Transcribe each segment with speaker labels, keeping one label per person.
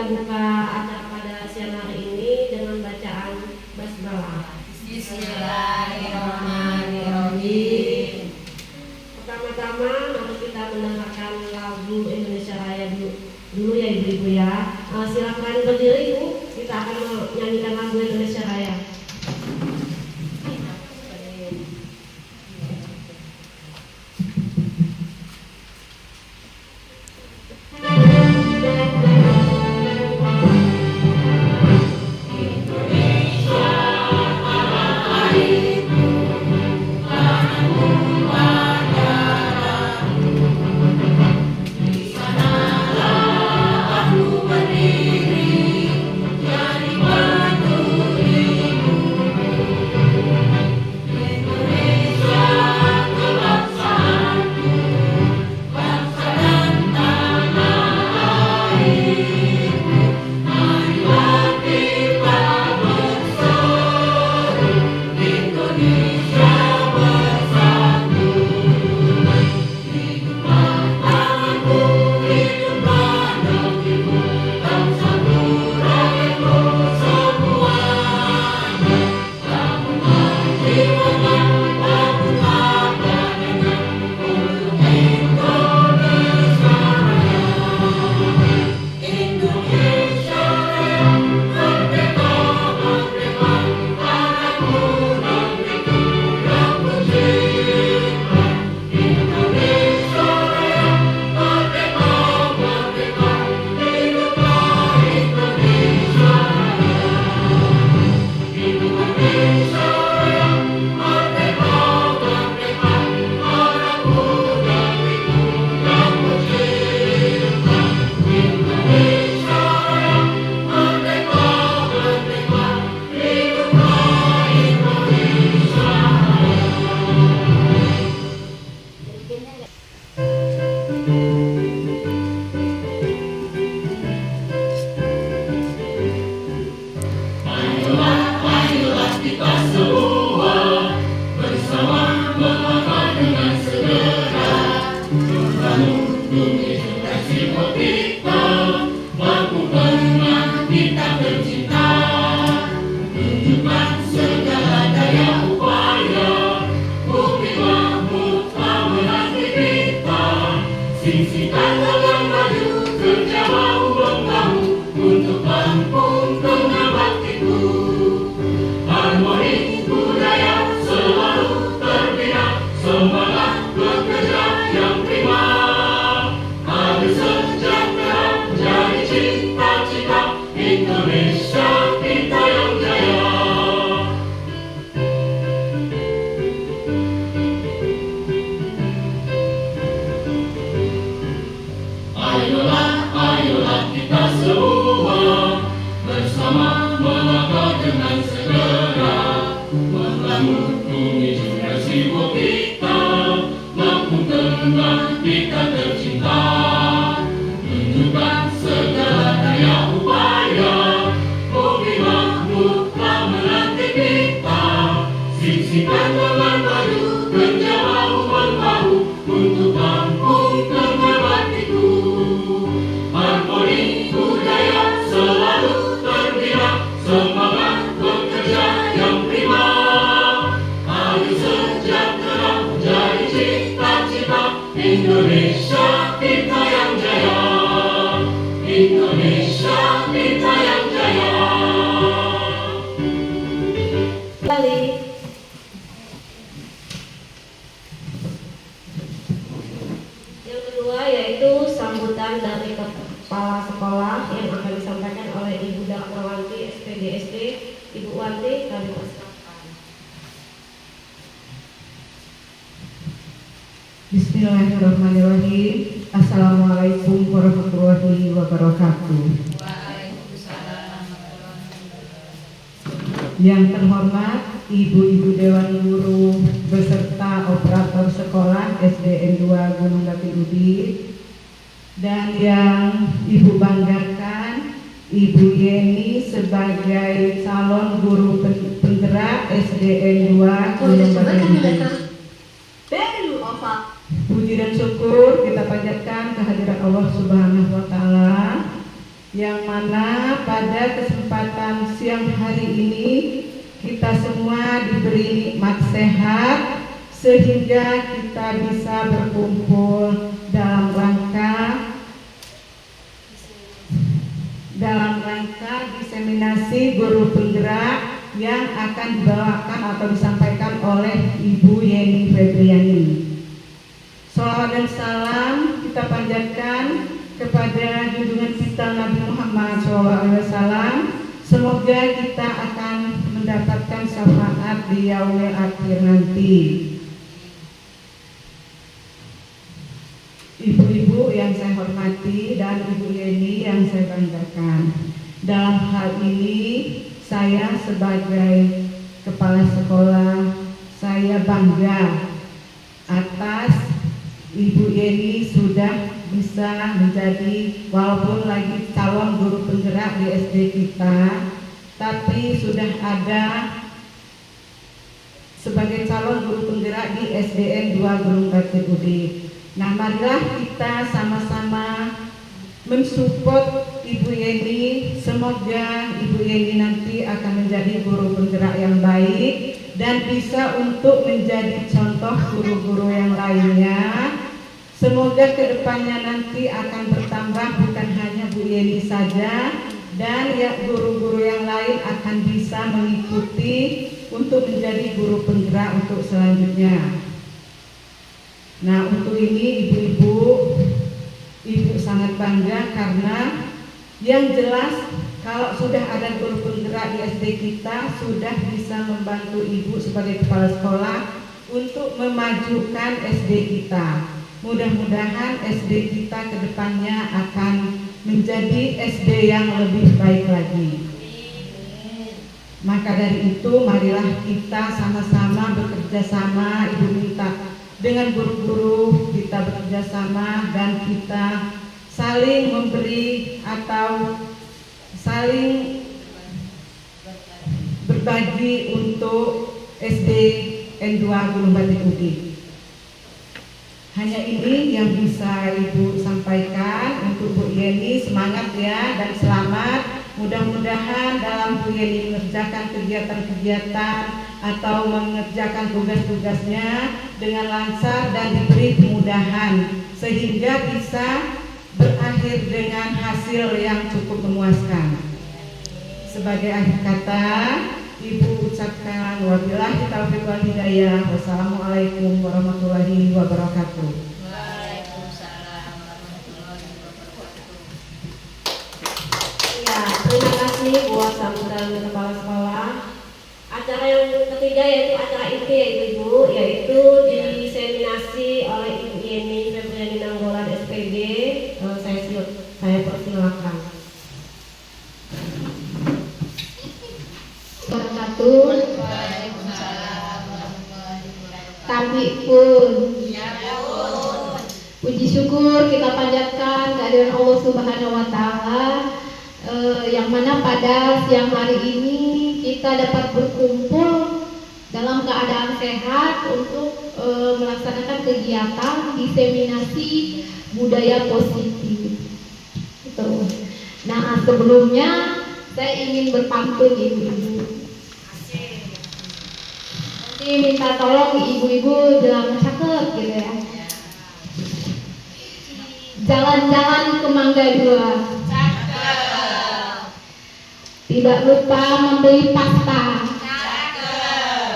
Speaker 1: kita buka acara pada siang hari ini dengan bacaan basmalah. Bismillahirrahmanirrahim. Pertama-tama mari kita mendengarkan lagu Indonesia Raya dulu ya ibu-ibu ya. Silakan berdiri Bu, kita akan menyanyikan lagu Indonesia Raya.
Speaker 2: Bismillahirrahmanirrahim. Assalamualaikum warahmatullahi wabarakatuh. Yang terhormat Ibu-Ibu Dewan Guru beserta operator sekolah SDN 2 Gunung Batu Ubin, dan yang Ibu banggakan Ibu Yeni sebagai calon guru penggerak SDN 2 Gunung Batu Ubin. Puji dan syukur kita panjatkan kehadirat Allah Subhanahu wa Ta'ala yang mana pada kesempatan siang hari ini kita semua diberi nikmat sehat sehingga kita bisa berkumpul dalam rangka diseminasi guru penggerak yang akan dibawakan atau disampaikan oleh Ibu Yeni Febriani. Shalawat dan salam kita panjatkan kepada junjungan kita Nabi Muhammad SAW. Semoga kita akan mendapatkan syafaat di yaumil akhir nanti. Ibu-ibu yang saya hormati dan Ibu Yeni yang saya banggakan, dalam hal ini saya sebagai kepala sekolah, saya bangga atas Ibu Yeni sudah bisa menjadi, walaupun lagi calon guru penggerak di SD kita, tapi sudah ada sebagai calon guru penggerak di SDN 2 Gunung Batu Budi. Nah, marilah kita sama-sama mensupport Ibu Yeni. Semoga Ibu Yeni nanti akan menjadi guru penggerak yang baik dan bisa untuk menjadi contoh guru-guru yang lainnya. Semoga kedepannya nanti akan bertambah, bukan hanya Bu Yeni saja, dan ya guru-guru yang lain akan bisa mengikuti untuk menjadi guru penggerak untuk selanjutnya. Nah, untuk ini ibu sangat bangga karena yang jelas kalau sudah ada guru penggerak di SD kita sudah bisa membantu ibu sebagai kepala sekolah untuk memajukan SD kita. Mudah-mudahan SD kita ke depannya akan menjadi SD yang lebih baik lagi. Maka dari itu marilah kita sama-sama bekerja sama. Ibu minta dengan guru-guru kita bekerja sama dan kita saling memberi atau saling berbagi untuk SDN 2 Gunung Batu Budi. Hanya ini yang bisa Ibu sampaikan untuk Bu Yeni. Semangat ya dan selamat. Mudah-mudahan dalam Bu Yeni mengerjakan kegiatan-kegiatan atau mengerjakan tugas-tugasnya dengan lancar dan diberi kemudahan sehingga bisa berakhir dengan hasil yang cukup memuaskan. Sebagai akhir kata, Ibu ucapkan wabillahi taufiq wal hidayah. Wassalamualaikum warahmatullahi wabarakatuh.
Speaker 3: Waalaikumsalam warahmatullahi wabarakatuh.
Speaker 1: Ya, terima kasih buat sambutan kepala sekolah. Acara yang ketiga yaitu acara inti ya Ibu, yaitu diseminasi oleh Ibu Yeni Febriani Nanggolan SPD. Saya persilakan.
Speaker 3: Waalaikumsalam warahmatullahi wabarakatuh.
Speaker 4: Kami pun
Speaker 3: Ya pun.
Speaker 4: puji syukur kita panjatkan kehadiran Allah Subhanahu wa taala yang mana pada siang hari ini kita dapat berkumpul dalam keadaan sehat untuk melaksanakan kegiatan diseminasi budaya positif. Gitu. Nah, sebelumnya saya ingin berpantun ibu-ibu. Nanti minta tolong ibu-ibu bilang cakep gitu ya. Jalan-jalan ke Mangga 2.
Speaker 3: Cakep.
Speaker 4: Tidak lupa membeli pasta.
Speaker 3: Cakep.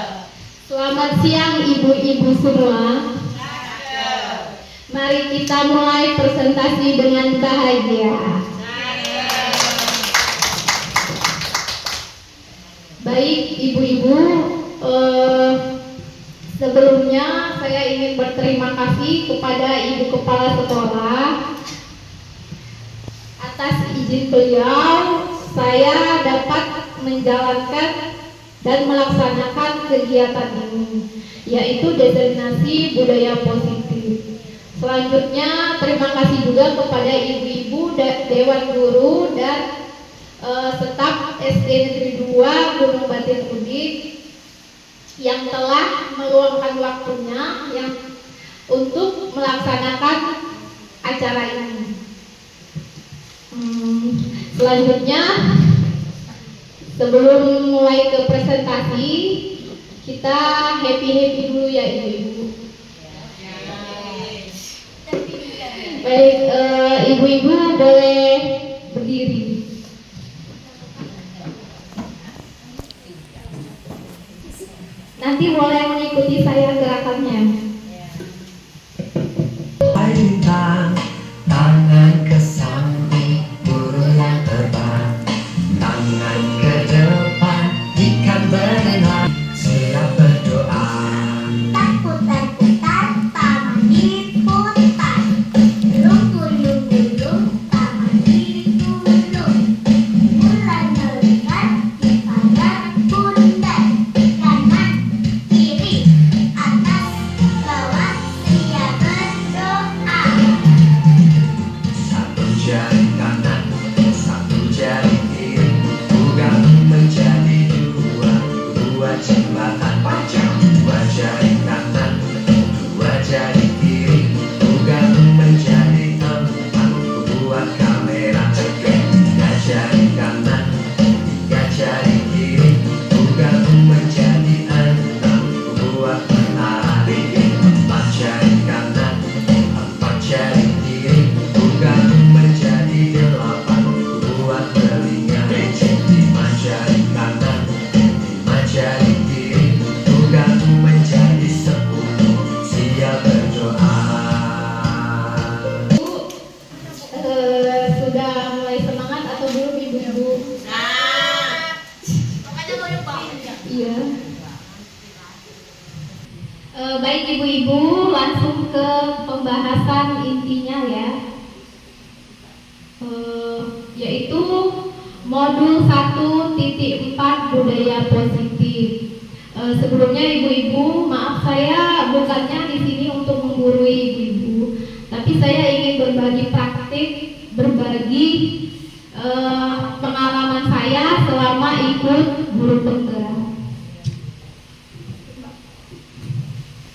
Speaker 4: Selamat siang ibu-ibu semua.
Speaker 3: Cakep.
Speaker 4: Mari kita mulai presentasi dengan bahagia. Baik ibu-ibu, sebelumnya saya ingin berterima kasih kepada Ibu Kepala Sekolah atas izin beliau saya dapat menjalankan dan melaksanakan kegiatan ini, yaitu diseminasi budaya positif. Selanjutnya terima kasih juga kepada ibu-ibu Dewan Guru dan staf SD Negeri 2 Gunung Batu Budi yang telah meluangkan waktunya untuk melaksanakan acara ini. Selanjutnya, sebelum mulai ke presentasi, kita happy dulu ya ibu-ibu. Baik, ibu-ibu boleh berdiri. Nanti boleh mengikuti saya gerakannya.
Speaker 5: Lintang, tangan ke samping, burung yang terbang, tangan ke depan, ikan berenang, siap berdoa.
Speaker 3: Takut-takutan, taman diputar. Gulung-gulung, taman digulung. Bulan melihat di pagar bundar. Kanan, kiri, atas, bawah, siap berdoa.
Speaker 5: Satu jari kanan, satu jari kiri, bukan menjadi dua, dua jembatan panjang. Dua jari kanan, dua jari kiri, bukan menjadi empat, buat kamera cegat. Tiga jari kanan, tiga jari kiri, bukan menjadi enam, buat menara dinding. Empat jari kanan, empat jari kiri, bukan menjadi delapan, buat telinga becek. Lima jari kanan, lima jari kiri, bukan menjadi sepuluh, siap berdoa.
Speaker 4: Sudah mulai semangat atau belum ibu-ibu? Iya. Baik ibu-ibu, langsung ke pembahasan intinya ya. Yaitu modul 1.4 budaya positif. Sebelumnya ibu-ibu, maaf saya bukannya di sini untuk menggurui ibu-ibu, tapi saya ingin berbagi praktik, berbagi pengalaman saya selama ikut guru penggerak.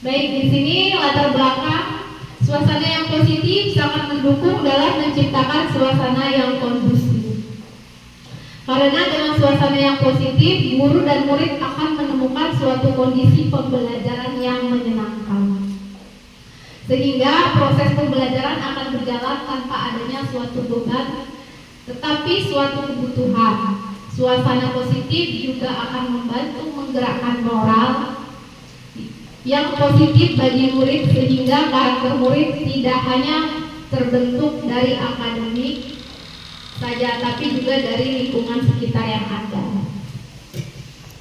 Speaker 4: Baik, di sini latar belakang suasana yang positif sangat mendukung dalam menciptakan suasana yang kondusif. Karena dengan suasana yang positif, guru dan murid akan menemukan suatu kondisi pembelajaran yang menyenangkan. Sehingga proses pembelajaran akan berjalan tanpa adanya suatu beban, tetapi suatu kebutuhan. Suasana positif juga akan membantu menggerakkan moral yang positif bagi murid, sehingga karakter murid tidak hanya terbentuk dari akademik saja, tapi juga dari lingkungan sekitar yang ada.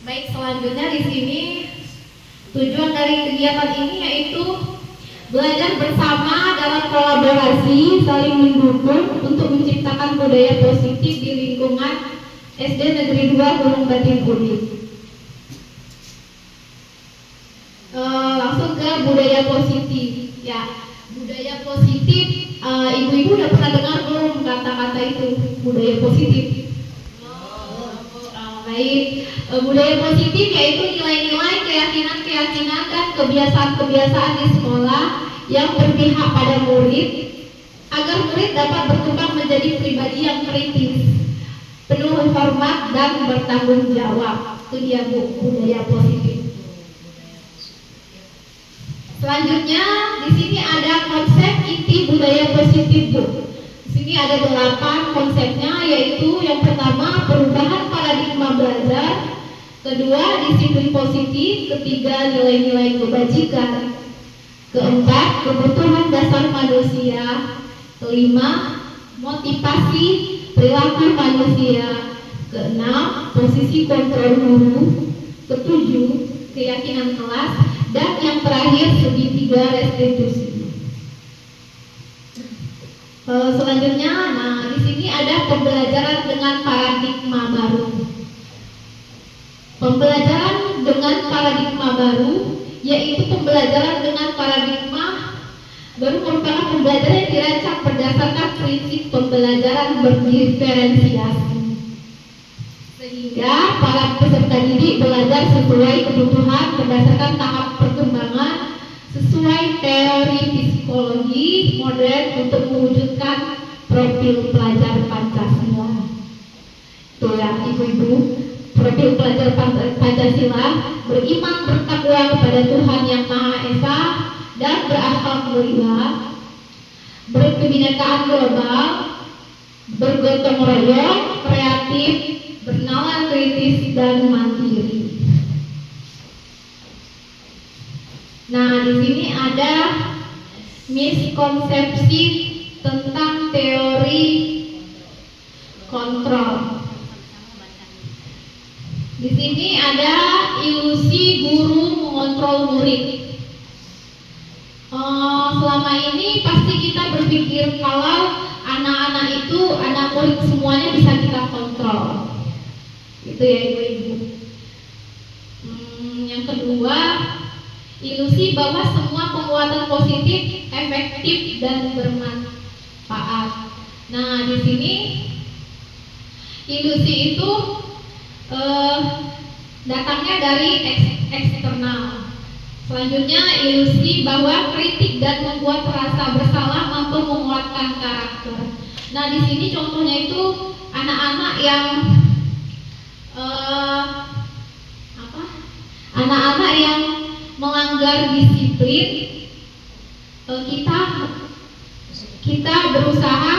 Speaker 4: Baik, selanjutnya di sini tujuan dari kegiatan ini yaitu belajar bersama dalam kolaborasi, saling mendukung untuk menciptakan budaya positif di lingkungan SD Negeri 2 Gunung Batin Udit. Langsung ke budaya positif ya. Budaya positif, ibu-ibu udah pernah dengar belum kata-kata itu, budaya positif? Baik, budaya positif yaitu nilai-nilai, keyakinan-keyakinan dan kebiasaan-kebiasaan di sekolah yang berpihak pada murid agar murid dapat berkembang menjadi pribadi yang kritis, penuh hormat dan bertanggung jawab. Itu dia Bu, budaya positif. Selanjutnya di sini ada konsep inti budaya positif Bu. Di sini ada 8 konsepnya, yaitu yang pertama perubahan paradigma belajar, kedua disiplin positif, ketiga nilai-nilai kebajikan, keempat kebutuhan dasar manusia, kelima motivasi perilaku manusia, keenam posisi kontrol guru, ketujuh keyakinan kelas, dan yang terakhir segitiga restitusi. Selanjutnya, di sini ada pembelajaran dengan paradigma baru. Pembelajaran dengan paradigma baru yaitu pembelajaran dengan paradigma baru merupakan pembelajaran yang dirancang berdasarkan prinsip pembelajaran berdiferensiasi, sehingga para peserta didik belajar sesuai kebutuhan berdasarkan tahap perkembangan sesuai teori psikologi modern untuk mewujudkan profil pelajar Pancasila. Tuh ya ibu-ibu, profil pelajar Pancasila, beriman bertakwa kepada Tuhan Yang Maha Esa dan berakhlak mulia, berkebinekaan global, bergotong royong, kreatif, bernalar kritis dan mandiri. Nah, di sini ada miskonsepsi tentang teori kontrol. Di sini ada ilusi guru mengontrol murid. Selama ini pasti kita berpikir kalau anak-anak itu, anak murid semuanya bisa kita kontrol. Itu ya ibu-ibu. Yang kedua, ilusi bahwa semua penguatan positif efektif dan bermanfaat. Nah, di sini ilusi itu datangnya dari eksternal. Selanjutnya, ilusi bahwa kritik dan membuat rasa bersalah mampu menguatkan karakter. Nah, di sini contohnya itu anak-anak yang anak-anak yang melanggar disiplin. Kita berusaha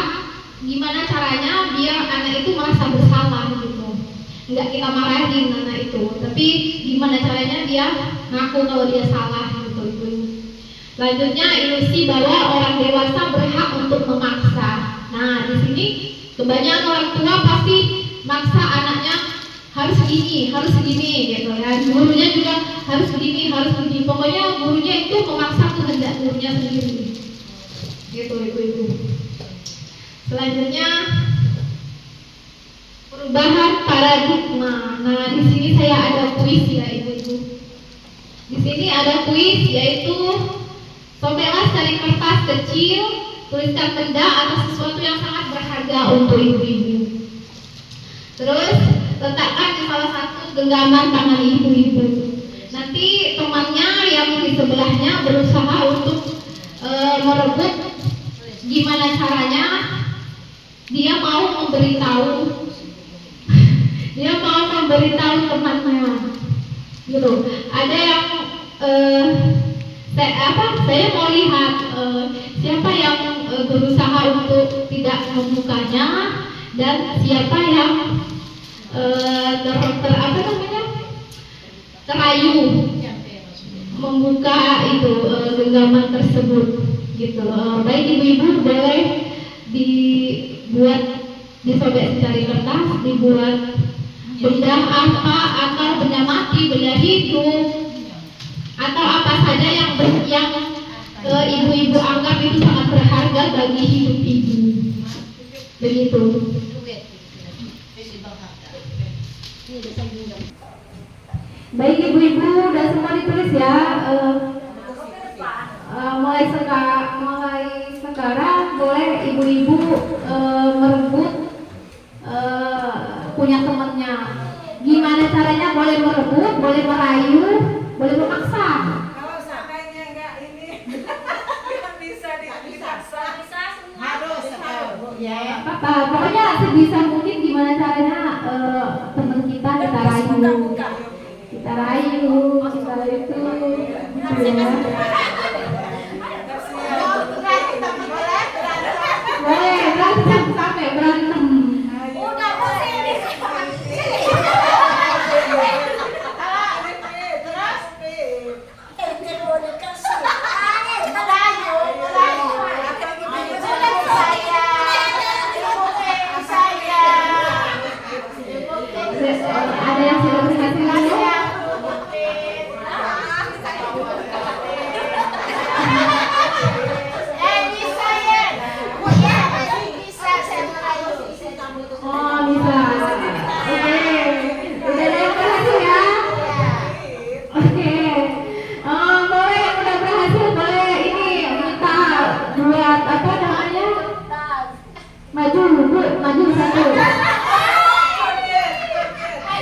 Speaker 4: gimana caranya biar anak itu merasa bersalah gitu. Enggak kita marahin anak itu, tapi gimana caranya dia ngaku kalau dia salah gitu. Selanjutnya, ilusi bahwa orang dewasa berhak untuk memaksa. Nah, di sini kebanyakan orang tua pasti maksa anaknya harus gini gitu ya. Gurunya juga harus begini. Pokoknya gurunya itu memaksa kehendak gurunya sendiri. Gitu ibu-ibu. Selanjutnya, perubahan paradigma. Nah, di sini saya ada kuis ya ibu-ibu. Di sini ada kuis, yaitu sobeklah cari kertas kecil, tuliskan benda atau sesuatu yang sangat berharga untuk ibu-ibu. Terus letakkan di salah satu genggaman tangan ibu-ibu. Nanti temannya yang di sebelahnya berusaha untuk merebut gimana caranya dia mau memberitahu temannya gitu. Ada yang saya mau lihat siapa yang berusaha untuk tidak membukanya dan siapa yang terayu membuka itu genggaman tersebut gitu. Baik ibu-ibu, boleh disobek secari kertas, dibuat benda apa, atau benda mati, benda hidup, atau apa saja yang ibu-ibu anggap itu sangat berharga bagi hidup ibu. Begitu. Baik ibu-ibu, udah semua ditulis ya. Mulai sekarang boleh ibu-ibu merebut punya temannya. Gimana caranya? Boleh merebut, boleh merayu, boleh memaksa.
Speaker 6: Kalau seandainya enggak ini kan bisa dipaksa. Harus.
Speaker 4: Ya, apa? Pokoknya sebisa mungkin gimana caranya teman kita rayu. Kita rayu, kita itu. Boleh, berantem sampai berantem. Ada yang sudah berhasil lagi? Oh bisa. Oke. Udah ada yang berhasil ya? Oke. Boleh yang udah berhasil boleh ini minta buat apa namanya? Maju bu, maju satu.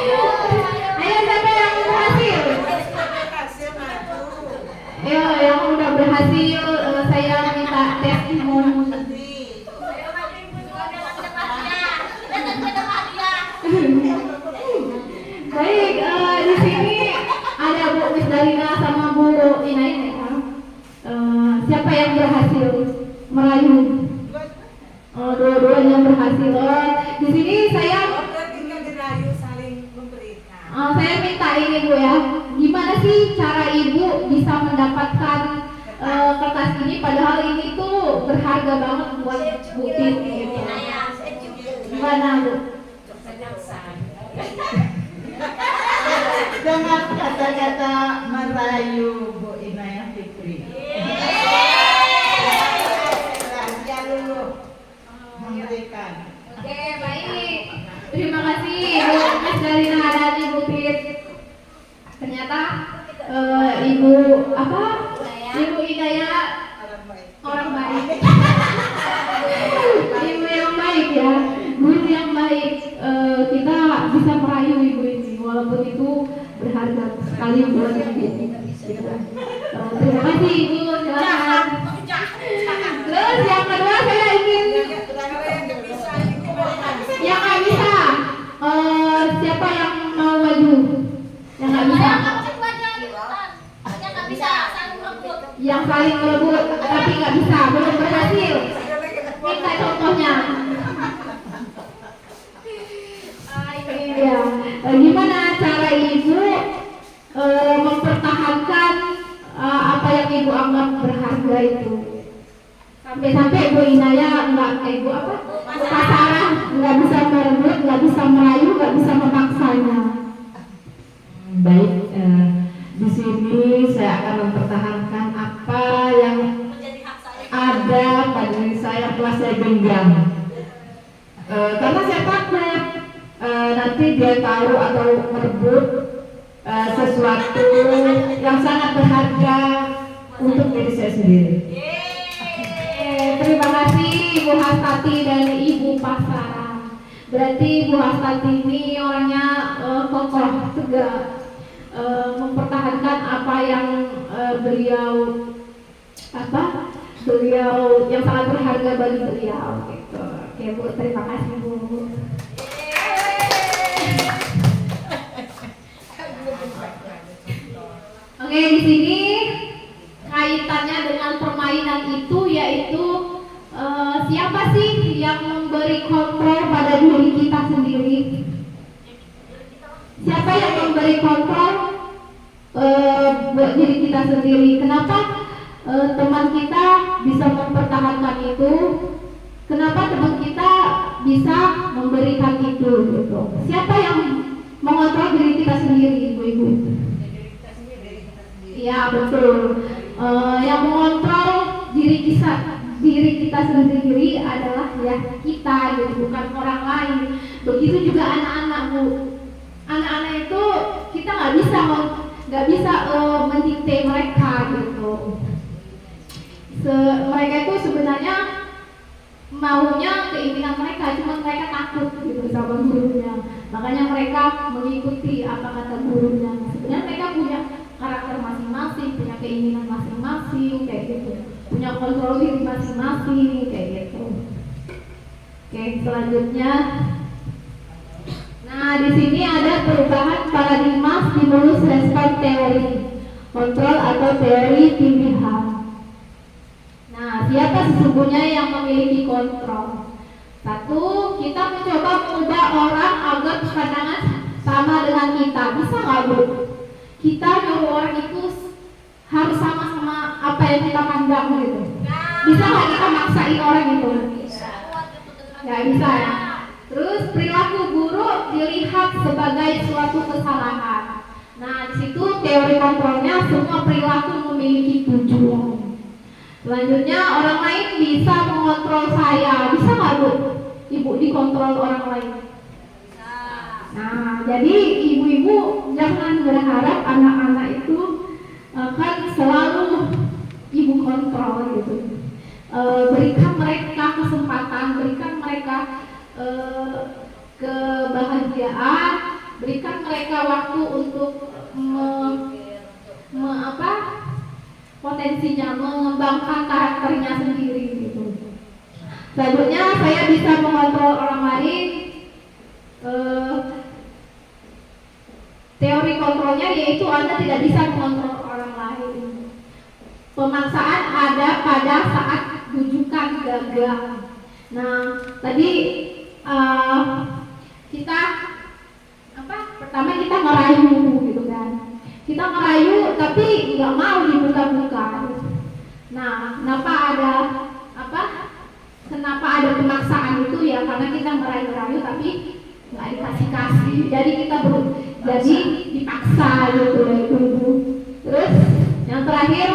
Speaker 4: Ayo siapa yang berhasil? Ayo yang udah berhasil saya minta testimoni. merayu. Dua-duanya berhasil. Di sini saya
Speaker 6: berarti nggak dirayu, saling memberikan.
Speaker 4: saya minta ini Bu ya, gimana sih cara Ibu bisa mendapatkan kertas ini padahal ini tuh berharga banget buat Bu Titi gitu. Gimana Bu?
Speaker 2: Dengan kata-kata merayu Bu Inayah Fikri. Selalu memberikan.
Speaker 4: Oke, baik. Terima kasih Bu Mas dari dan Ibu Tit. Ternyata Ibu apa? Ibu Hidayah orang baik. Ibu yang baik ya, guru yang baik. Kita bisa merayu Ibu ini, walaupun itu berharga sekali buat Ibu. Terima kasih Ibu, silakan. Terus yang kedua saya ingin yang nggak bisa, siapa yang mau maju? Yang nggak bisa. Yang saling merebut tapi nggak bisa, belum berhasil. Minta contohnya. Ini dia. Gimana cara Ibu mempertahankan apa yang Ibu anggap berharga itu? Sampai-sampai Bu Inayah Ibu apa? Pasaran, nggak bisa merebut, nggak bisa merayu, nggak bisa memaksanya.
Speaker 2: Baik, di sini saya akan mempertahankan apa yang ada pada diri saya telah saya genggam. Karena saya takut nanti dia tahu atau merebut sesuatu yang sangat berharga untuk diri saya sendiri.
Speaker 4: Terima kasih Ibu Hastati dan Ibu Pasara. Berarti Ibu Hastati ini orangnya kokoh, tegak, mempertahankan apa yang beliau yang sangat berharga bagi beliau. Gitu. Oke Bu, terima kasih Bu. Oke, di sini kaitannya dengan permainan itu yaitu siapa sih yang memberi kontrol pada diri kita sendiri? Siapa yang memberi kontrol buat diri kita sendiri? Kenapa teman kita bisa mempertahankan itu? Kenapa teman kita bisa memberikan itu? Gitu. Siapa yang mengontrol diri kita sendiri, Ibu-ibu? Ya betul. Yang mengontrol diri kita sendiri adalah ya kita, gitu, bukan orang lain. Begitu juga anak-anak Bu. Anak-anak itu kita nggak bisa mendikte mereka gitu. Mereka itu sebenarnya maunya keinginan mereka, cuma mereka takut gitu sama gurunya. Makanya mereka mengikuti apa kata gurunya. Sebenarnya mereka punya karakter masing-masing, punya keinginan masing-masing kayak gitu, punya kontrol diri masing-masing kayak gitu. Oke, selanjutnya, nah di sini ada perubahan paradigma stimulus respon teori kontrol atau teori pilihan. Nah, siapa sesungguhnya yang memiliki kontrol? Satu, kita mencoba mengubah orang agar pandangan sama dengan kita. Bisa nggak Bu? Kita nyuruh orang itu harus sama apa yang kita pandang gitu. Bisa nggak kita maksain orang itu? Nggak bisa ya. Terus perilaku buruk dilihat sebagai suatu kesalahan. Nah di situ teori kontrolnya semua perilaku memiliki tujuan. Selanjutnya orang lain bisa mengontrol saya. Bisa nggak Bu? Ibu dikontrol orang lain? Nah, jadi ibu-ibu jangan berharap anak-anak itu akan selalu ibu kontrol gitu. Berikan mereka kesempatan, berikan mereka kebahagiaan, berikan mereka waktu untuk potensinya, mengembangkan karakternya sendiri gitu. Selanjutnya saya bisa mengontrol orang lain. Teori kontrolnya yaitu Anda tidak bisa mengontrol orang lain. Pemaksaan ada pada saat bujukan akan gagal. Nah, tadi kita pertama kita ngerayu gitu kan. Kita ngerayu tapi nggak mau dibuka-buka. Nah, kenapa ada pemaksaan itu ya, karena kita ngerayu-rayu tapi nggak dikasih-kasih. Jadi jadi dipaksa gitu ya ibu. Terus yang terakhir,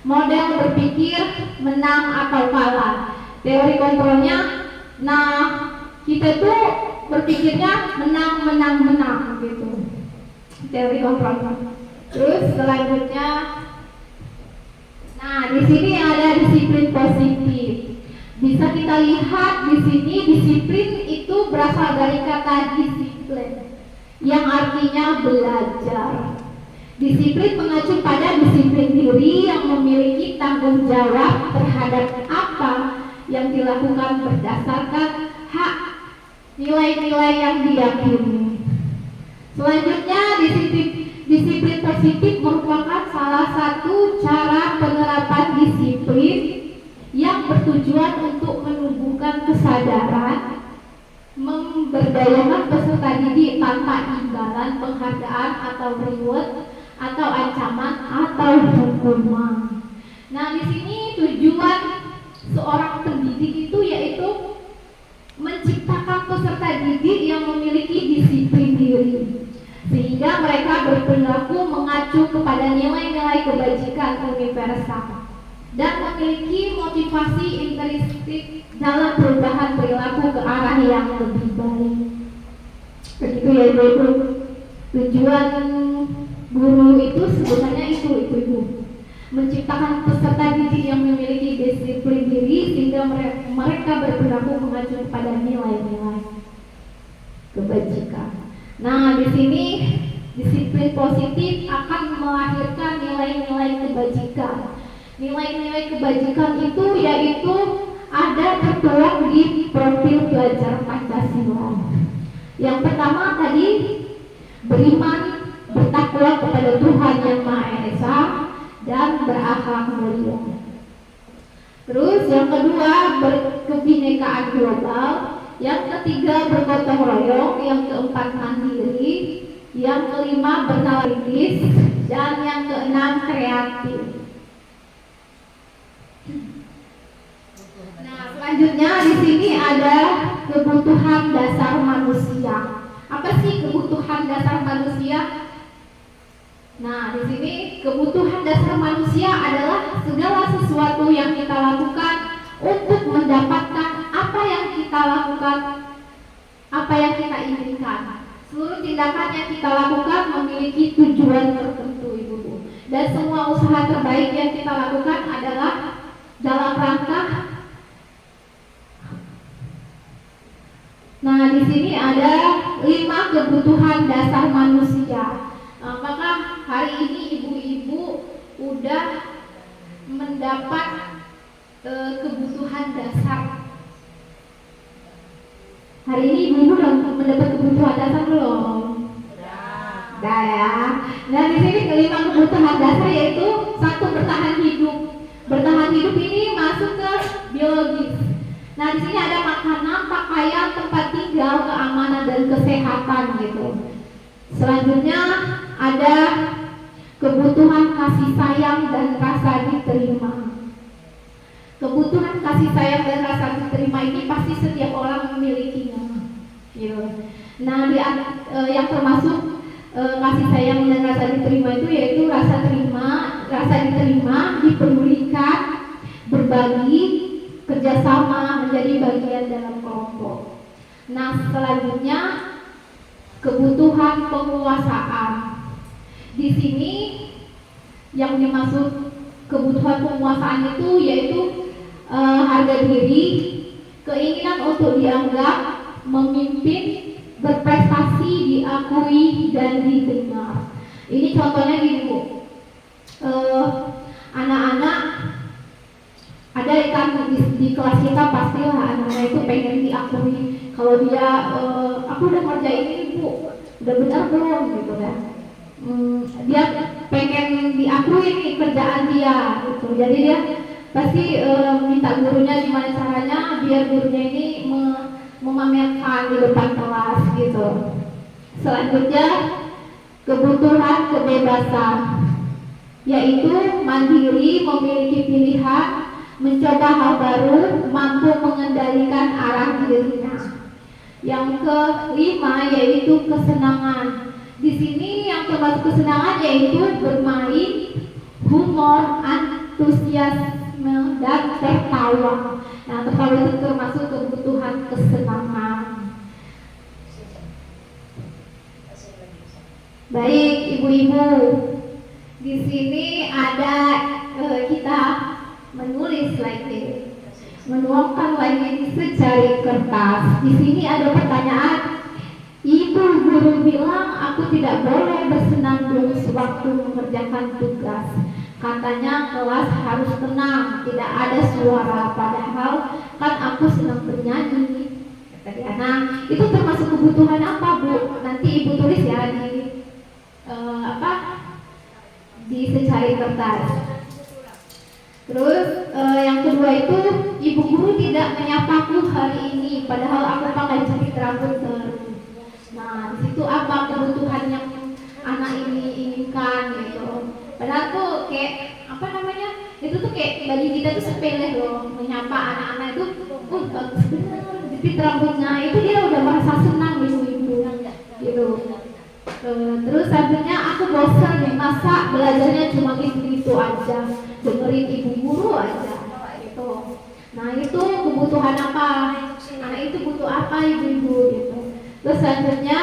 Speaker 4: model berpikir menang atau kalah. Teori kontrolnya, nah kita tuh berpikirnya menang gitu. Teori kontrolnya. Terus selanjutnya, nah di sini ada disiplin positif. Bisa kita lihat di sini disiplin itu berasal dari kata disiplin yang artinya belajar. Disiplin mengacu pada disiplin diri yang memiliki tanggung jawab terhadap apa yang dilakukan berdasarkan hak nilai-nilai yang diyakini. Selanjutnya, disiplin positif merupakan salah satu cara penerapan disiplin yang bertujuan untuk menumbuhkan kesadaran, memberdayakan peserta didik tanpa imbalan, penghargaan atau reward, atau ancaman atau hukuman. Nah, di sini tujuan seorang pendidik itu yaitu menciptakan peserta didik yang memiliki disiplin diri, sehingga mereka berperilaku mengacu kepada nilai-nilai kebajikan universal dan memiliki motivasi intrinsik dalam perubahan perilaku ke arah yang lebih baik. Begitu ya ibu. Tujuan guru itu sebenarnya itu ibu, menciptakan peserta didik yang memiliki disiplin diri sehingga mereka berperilaku mengacu kepada nilai-nilai kebajikan. Nah, di sini disiplin positif akan melahirkan nilai-nilai kebajikan. Nilai-nilai kebajikan itu yaitu ada tertuang di profil pelajar Pancasila. Yang pertama tadi beriman, bertakwa kepada Tuhan Yang Maha Esa, dan berakhlak mulia. Terus yang kedua berkebinekaan global, yang ketiga bergotong royong, yang keempat mandiri, yang kelima bernalar kritis, dan yang keenam kreatif. Nah, selanjutnya di sini ada kebutuhan dasar manusia. Apa sih kebutuhan dasar manusia? Nah, di sini kebutuhan dasar manusia adalah segala sesuatu yang kita lakukan untuk mendapatkan apa yang kita lakukan, apa yang kita inginkan. Seluruh tindakan yang kita lakukan memiliki tujuan tertentu, Ibu. Dan semua usaha terbaik yang kita lakukan adalah dalam rangka. Nah, di sini ada 5 kebutuhan dasar manusia. Apakah hari ini ibu-ibu udah mendapat kebutuhan dasar? Hari ini ibu-ibu udah mendapat kebutuhan dasar belum? Udah ya. Nah, di sini kelima kebutuhan dasar yaitu 1, bertahan hidup. Bertahan hidup ini masuk ke biologis. Nah, di sini ada makanan, pakaian, tempat tinggal, keamanan dan kesehatan gitu. Selanjutnya ada kebutuhan kasih sayang dan rasa diterima. Kebutuhan kasih sayang dan rasa diterima ini pasti setiap orang memilikinya. Gitu. Nah, yang termasuk kasih sayang dan rasa diterima itu yaitu rasa diterima, dipedulikan, berbagi, kerjasama, menjadi bagian dalam kelompok. Nah, selanjutnya kebutuhan penguasaan. Di sini yang dimaksud kebutuhan penguasaan itu yaitu harga diri, keinginan untuk dianggap, memimpin, berprestasi, diakui dan didengar. Ini contohnya gini Bu, anak-anak ada kan di kelas kita pastilah anak-anak itu pengen diakui. Kalau dia aku udah ngerjain ini Bu, udah benar belum gitu kan. Dia pengen diakui nih kerjaan dia gitu. Jadi dia pasti minta gurunya gimana caranya biar gurunya ini memamerkan di depan kelas gitu. Selanjutnya kebutuhan kebebasan, yaitu mandiri, memiliki pilihan, mencoba hal baru, mampu mengendalikan arah dirinya. Yang kelima yaitu kesenangan. Di sini yang termasuk kesenangan yaitu bermain, humor, antusiasme, dan tertawa. Nah, tertawa itu termasuk kebutuhan kesenangan. Baik, ibu-ibu, di sini ada kita menulis lagi, menuangkan lagi di secari kertas. Di sini ada pertanyaan. Ibu guru bilang aku tidak boleh bersenandung sewaktu mengerjakan tugas. Katanya kelas harus tenang, tidak ada suara. Padahal kan aku senang bernyanyi. Kata dia. Nah, itu termasuk kebutuhan apa, Bu? Nanti ibu tulis ya di secari kertas. Terus yang kedua itu ibu guru tidak menyapaku hari ini, padahal aku pakai jepit rambut baru. Nah, di situ apa kebutuhan yang anak ini inginkan gitu. Padahal tuh kayak apa namanya? Itu tuh kayak bagi kita tuh sepele loh, menyapa anak-anak itu, bagus bener jepit rambutnya, itu dia udah merasa senang ibu-ibu gitu. Terus selanjutnya aku bosan nih, masa belajarnya cuma gitu aja, dengerin ibu guru aja gitu. Nah, itu kebutuhan apa? Anak itu butuh apa ibu-ibu gitu. Terus selanjutnya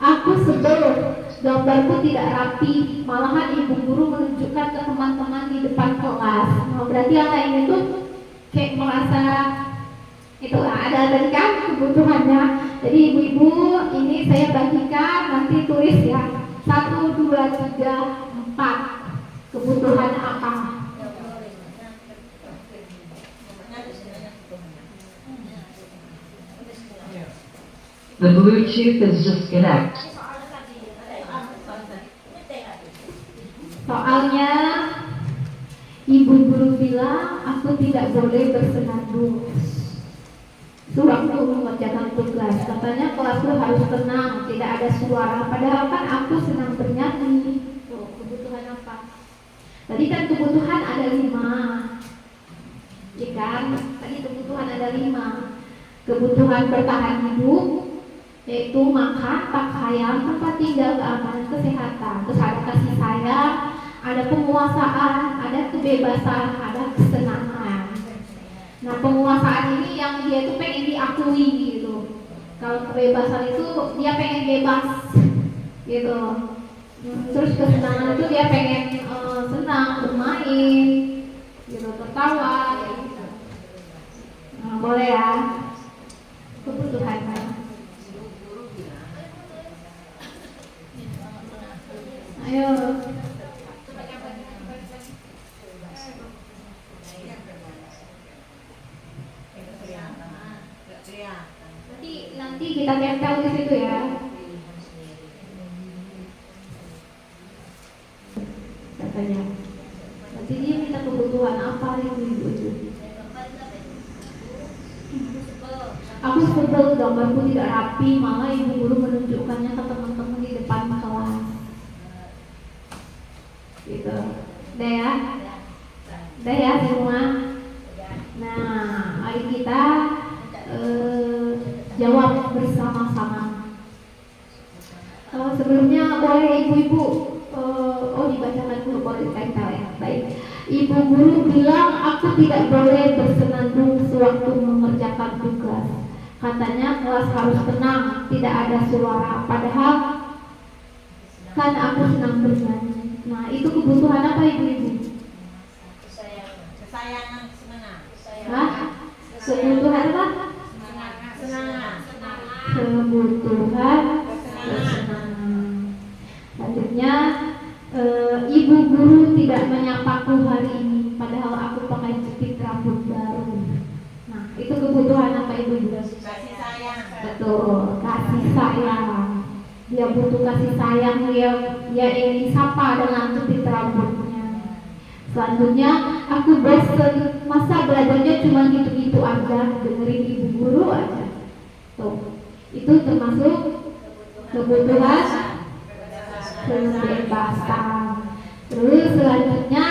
Speaker 4: aku sebel gambarku tidak rapi, malahan ibu guru menunjukkan ke teman-teman di depan kelas. Nah, berarti anak ini tuh kayak merasa itu ada tadi kan kebutuhannya. Jadi ibu-ibu ini saya bagikan, nanti tulis ya 1, 2, 3, 4 kebutuhan apa.
Speaker 7: The Bluetooth is disconnected.
Speaker 4: Soalnya ibu guru bilang aku tidak boleh bersenandung sewaktu mengerjakan tugas. Katanya kelasku harus tenang, tidak ada suara. Padahal kan aku senang bernyanyi. Tuh, kebutuhan apa? Tadi kan kebutuhan ada 5, ya kan? Tadi kebutuhan ada 5. Kebutuhan bertahan hidup, yaitu makan, pakaian, tempat tinggal, keamanan, kesehatan. Terus ada kasih sayang, ada penguasaan, ada kebebasan, ada kesenangan. Nah, penguasaan ini yang dia tuh pengen diakui gitu. Kalau kebebasan itu dia pengen bebas gitu. Terus kesenangan itu dia pengen senang, bermain gitu, tertawa gitu. Nah, boleh ya. Kebutuhannya. Ayo. Nanti kita tempel di situ ya. Katanya. Nanti dia minta kebutuhan apa ibu-ibu itu. Aku sebel gambarku tidak rapi, malah ibu guru menunjukkannya ke teman-teman di depan kelas. Gitu. Udah ya? Udah ya semua? Nah, mari kita jawab bersama-sama. Sebelumnya boleh ibu-ibu dibacakan dulu, boleh ditempel ya. Baik. Ibu guru bilang aku tidak boleh bersenandung sewaktu mengerjakan tugas. Katanya kelas harus tenang, tidak ada suara. Padahal kan aku senang bernyanyi. Nah, itu kebutuhan apa ibu-ibu?
Speaker 6: Kesayangan, senang.
Speaker 4: Hah? Kebutuhan apa?
Speaker 6: Senang.
Speaker 4: Kebutuhan kesenangan. Selanjutnya ibu guru tidak menyapaku hari ini, padahal aku pakai jepit rambut baru. Nah, itu kebutuhan apa ibu?
Speaker 6: Kasih sayang.
Speaker 4: Betul, kasih sayang. Dia butuh kasih sayang, dia ingin disapa dengan jepit rambutnya. Selanjutnya, aku bosen, masa belajarnya cuma gitu-gitu aja, dengerin ibu guru aja. Tuh, itu termasuk kebutuhan kebebasan. Terus selanjutnya,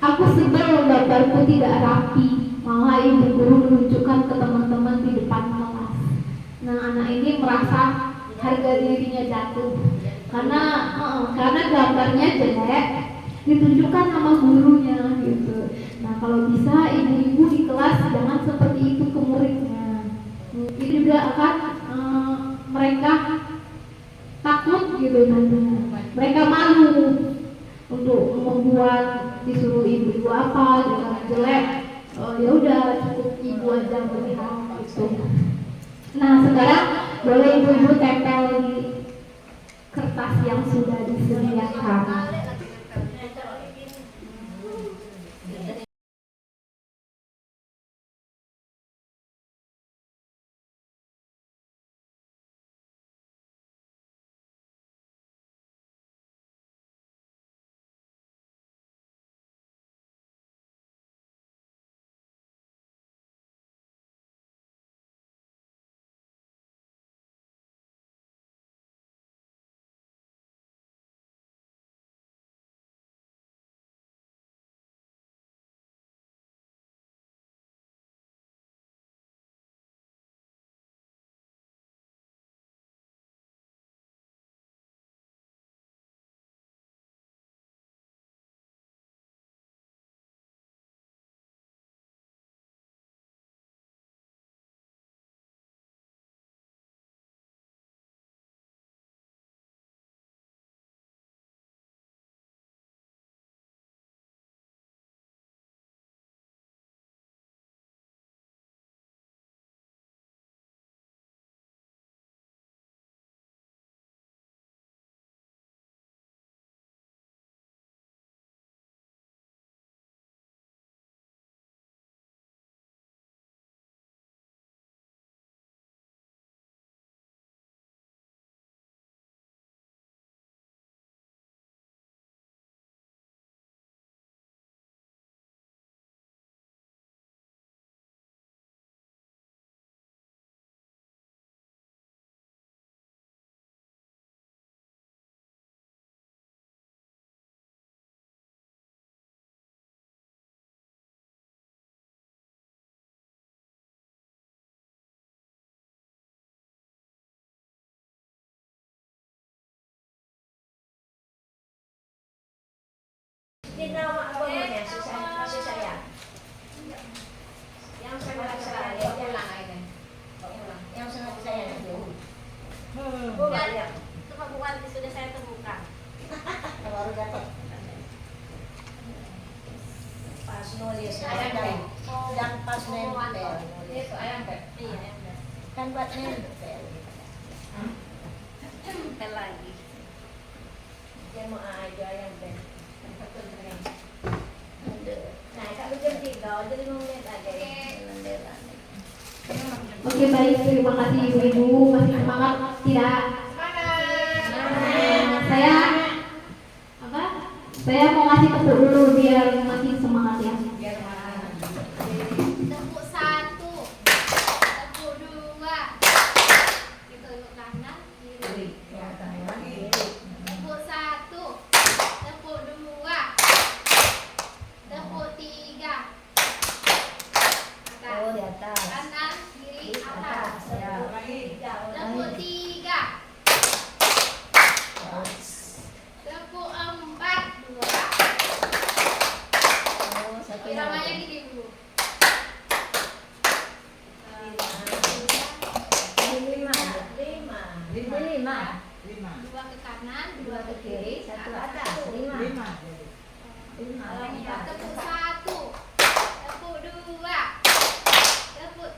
Speaker 4: aku sebel gambarku tidak rapi, malah ibu guru menunjukkan ke teman-teman di depan kelas. Nah, anak ini merasa harga dirinya jatuh karena gambarnya jelek, ditunjukkan sama gurunya gitu. Nah, kalau bisa ibu-ibu di kelas jangan seperti itu ke muridnya. Itu juga akan mereka takut gitu nantinya. Mereka malu untuk membuat disuruh ibu-ibu apa jangan jelek. Ya udah cukup ibu aja melihat gitu. Nah, sekarang boleh ibu-ibu tempel di kertas yang sudah disediakan.
Speaker 6: Ini nama apa namanya? Masih saya. Yang sangat saya, yang ulang aja. Yang sangat saya itu.
Speaker 1: Ya, itu bukan sudah saya temukan.
Speaker 6: Baru dapat. Pas nulis ayam dan pas nempel.
Speaker 1: Itu ayam iya ayam
Speaker 6: Kan buat nempel.
Speaker 1: tempel lagi.
Speaker 6: Dia mau aja ayam dan. Nah, kalau jadi kau jadi menit aja.
Speaker 4: Oke, baik, terima kasih ibu-ibu, masih semangat tidak? Saya mau ngasih tepuk dulu biar makin semangat ya.
Speaker 3: Tepuk 1, tepuk 2, kita tepuk kanan kiri. Tepuk 1, tepuk 2, tepuk 3,
Speaker 6: Oh, di atas.
Speaker 3: kanan kiri atas.
Speaker 6: Ya.
Speaker 3: Tepuk 3, tepuk 4, 2.
Speaker 6: Oh, satu
Speaker 3: Iramanya gini dulu.
Speaker 6: Lima.
Speaker 3: 2 ke kanan, 2
Speaker 6: Dua
Speaker 3: ke
Speaker 6: ke kiri, satu atas. Lima.
Speaker 3: Tepuk 1, tepuk 2, tepuk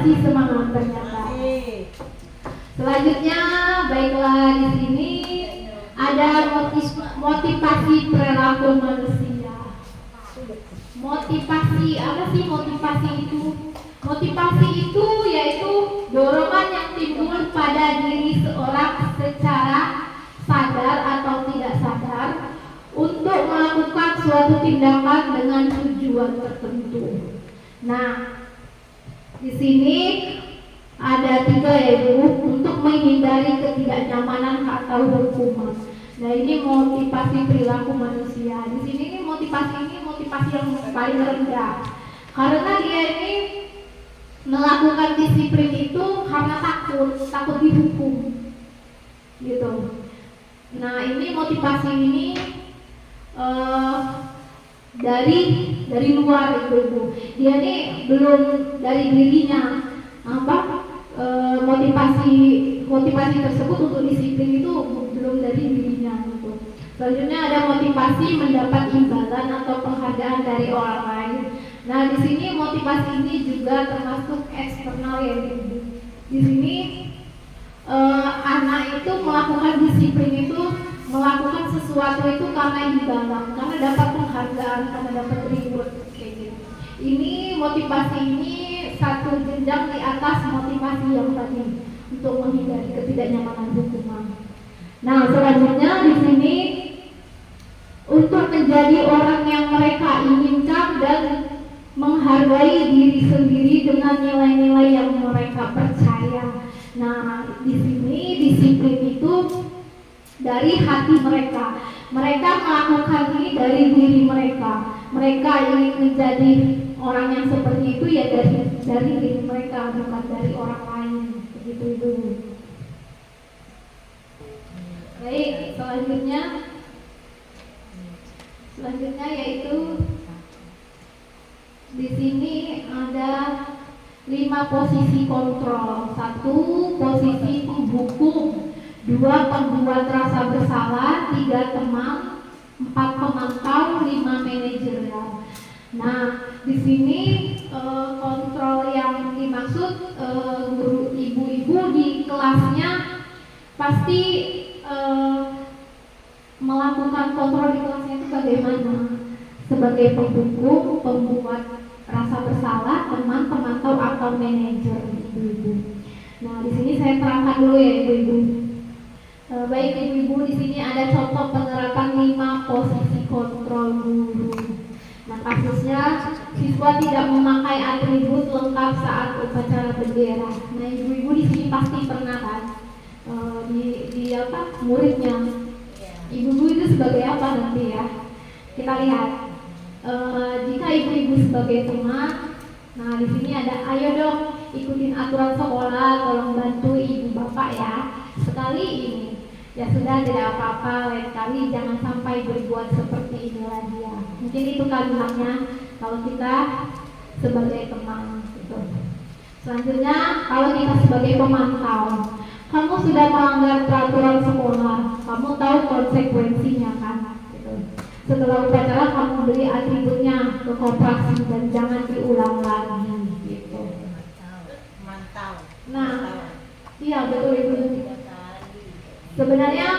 Speaker 4: masih semangat ternyata. Selanjutnya, baiklah di sini ada motivasi perilaku manusia. Motivasi, apa sih motivasi itu? Motivasi itu yaitu dorongan yang timbul pada diri seorang secara sadar atau tidak sadar untuk melakukan suatu tindakan dengan tujuan tertentu. Nah, di sini ada 3 yaitu untuk menghindari ketidaknyamanan atau hukuman. Nah, ini motivasi perilaku manusia. Di sini ini motivasi yang paling rendah. Karena dia ini melakukan disiplin itu karena takut dihukum. Gitu. Nah, ini motivasi ini dari luar ibu-ibu. Dia ini belum dari dirinya motivasi tersebut untuk disiplin itu belum dari dirinya gitu. Selanjutnya ada motivasi mendapat imbalan atau penghargaan dari orang lain. Nah, di sini motivasi ini juga termasuk eksternal ya ibu. Di sini anak itu melakukan disiplin itu melakukan sesuatu itu karena imbalan, karena dapat penghargaan, karena dapat reward kayak gitu. Ini motivasi ini satu jenjang di atas motivasi yang tadi untuk menghindari ketidaknyamanan hukuman. Nah, selanjutnya di sini untuk menjadi orang yang mereka inginkan dan menghargai diri sendiri dengan nilai-nilai yang mereka percaya. Nah, di sini disiplin itu dari hati mereka. Mereka melakukan ini dari diri mereka. Mereka ingin menjadi orang yang seperti itu ya dari diri mereka, bukan dari orang lain. Begitu itu. Baik, selanjutnya yaitu di sini ada 5 posisi kontrol. 1 posisi penghukum, 2 pembuat rasa bersalah, 3 teman, 4 pemantau, 5 manajerial. Nah, di sini kontrol yang dimaksud guru ibu-ibu di kelasnya pasti melakukan kontrol di kelasnya itu bagaimana? Sebagai penghukum, pembuat rasa bersalah, teman, pemantau atau manajer ibu-ibu. Nah, di sini saya terangkan dulu ya ibu-ibu. Baik ibu-ibu, di sini ada contoh penerapan 5 posisi kontrol guru. Nah, kasusnya siswa tidak memakai atribut lengkap saat upacara bendera. Nah, ibu-ibu di sini pasti pernah kan di apa muridnya. Ibu-ibu itu sebagai apa nanti ya? Kita lihat. Jika ibu-ibu sebagai teman, nah di sini ada ayo dong ikutin aturan sekolah, tolong bantu ibu bapak ya. Sekali ini ya sudah tidak apa-apa, lain kali jangan sampai berbuat seperti ini lagi ya. Mungkin itu kalimatnya kalau kita sebagai teman gitu. Selanjutnya kalau kita sebagai pemantau, kamu sudah melanggar peraturan sekolah, kamu tahu konsekuensinya kan gitu. Setelah upacara kamu beli atributnya ke koperasi dan jangan diulang lagi gitu.
Speaker 6: Mantau.
Speaker 4: Nah, iya betul ibu. Sebenarnya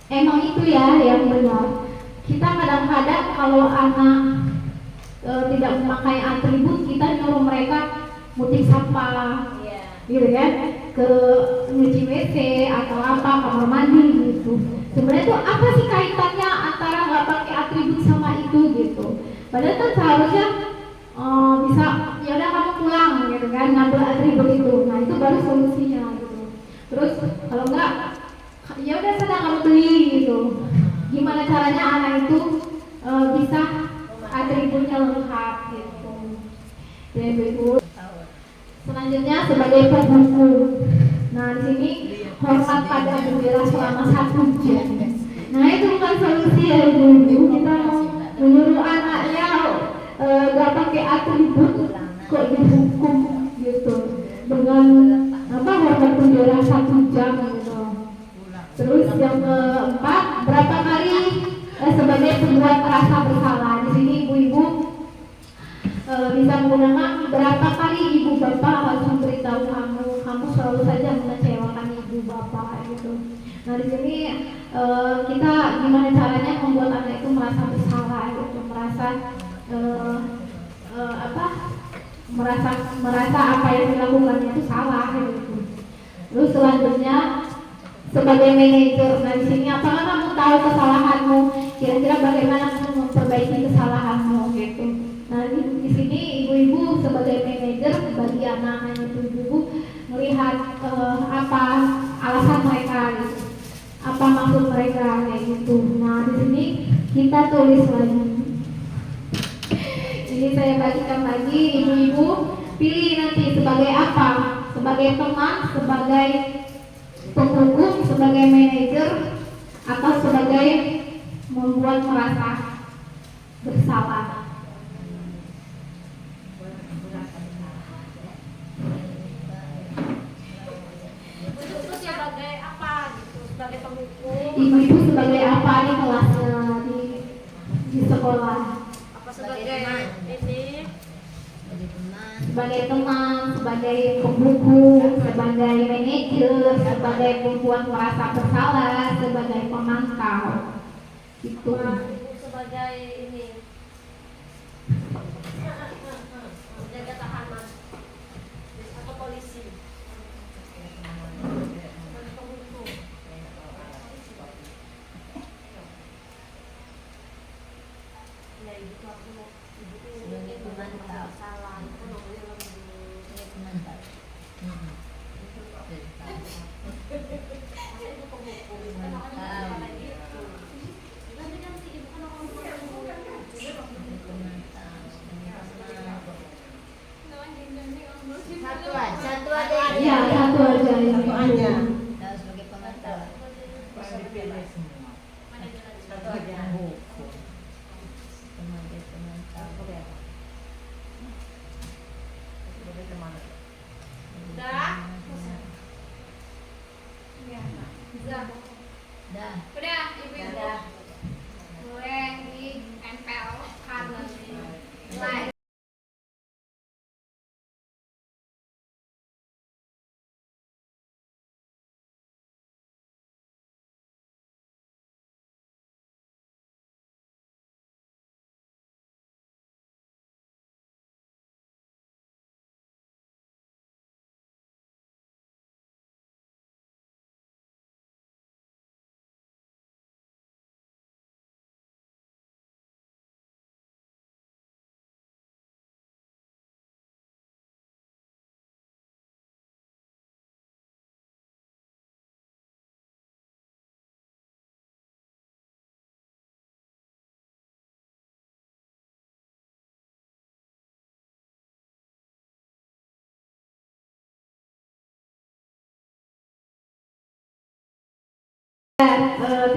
Speaker 4: emang itu ya yang benar. Kita kadang-kadang kalau anak tidak memakai atribut, kita nyuruh mereka mutik sampah, gitu kan, ke nyuci WC atau apa, kamar mandi gitu. Sebenarnya itu apa sih kaitannya antara nggak pakai atribut sama itu gitu? Padahal kan seharusnya bisa ya udah kamu pulang gitu kan, ngambil atribut itu. Nah itu baru solusinya gitu. Terus kalau enggak ya udah sedang kamu beli gitu. Gimana caranya anak itu bisa atributnya lengkap gitu. Ya ibu. Selanjutnya sebagai pembuku. Nah di sini hormat pada bendera selama 1 jam. Nah itu bukan solusi ya ibu. Kita mau menyuruh anaknya gak pakai atribut kok dihukum gitu dengan apa hormat bendera 1 jam gitu. Terus yang keempat, berapa kali sebagai pembuat rasa bersalah. Di sini ibu-ibu bisa menggunakan berapa kali ibu bapak harus memberitahu kamu selalu saja mengecewakan ibu bapak gitu. Nah di sini kita gimana caranya membuat anak itu merasa bersalah gitu, merasa merasa apa yang dilakukannya itu salah gitu. Terus selanjutnya sebagai manajer, nah di sini apakah kamu tahu kesalahanmu? Kira-kira bagaimana kamu memperbaiki kesalahanmu gitu. Nah di sini ibu-ibu sebagai manajer bagi anak-anak ibu-ibu melihat apa alasan mereka gitu, apa maksud mereka kayak gitu. Nah di sini kita tulis lagi. Ini saya bagikan lagi, ibu-ibu pilih nanti sebagai apa? Sebagai teman, sebagai penghukum, sebagai manajer, atau sebagai membuat merasa bersalah.
Speaker 3: Itu sebagai apa gitu? Sebagai penghukum?
Speaker 4: Ibu-ibu sebagai apa di kelasnya di sekolah?
Speaker 3: Apa sebagai ini?
Speaker 4: Sebagai teman, sebagai penghukum, sebagai manajer, sebagai pembuat merasa bersalah, sebagai pemantau. Itu.
Speaker 3: Ibu sebagai ini. Jaga tahanan atau polisi. Sebagai penghukum. Ya ibu tuh sebagai pemantau salah itu kan namanya lembut pemantau. Ibu penghukum kan namanya gitu. Nanti ganti ibu kan orang
Speaker 6: Satu aja.
Speaker 4: Ya, satu aja yang
Speaker 6: Satu aja.
Speaker 4: itu.
Speaker 6: Nah, sebagai pemantau. Satu aja. Sebagai pemantau.
Speaker 3: Udah? Ya. Udah.
Speaker 6: Dah.
Speaker 3: Udah, ibu-ibu.
Speaker 6: Dah.
Speaker 3: Boleh ditempelkan like.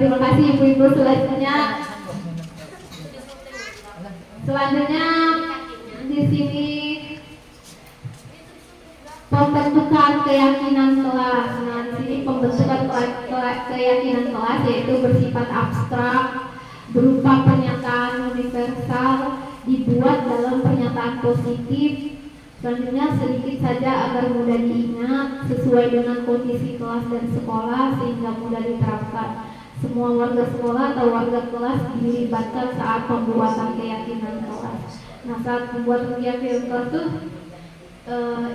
Speaker 4: Terima kasih ibu-ibu. Selanjutnya di sini pembentukan keyakinan kelas. Nah, di sini pembentukan keyakinan kelas yaitu bersifat abstrak, berupa pernyataan universal, dibuat dalam pernyataan positif. Selanjutnya sedikit saja agar mudah diingat, sesuai dengan kondisi kelas dan sekolah sehingga mudah diterapkan. Semua warga sekolah atau warga kelas dilibatkan saat pembuatan keyakinan kelas. Nah, saat membuat keyakinan kelas tuh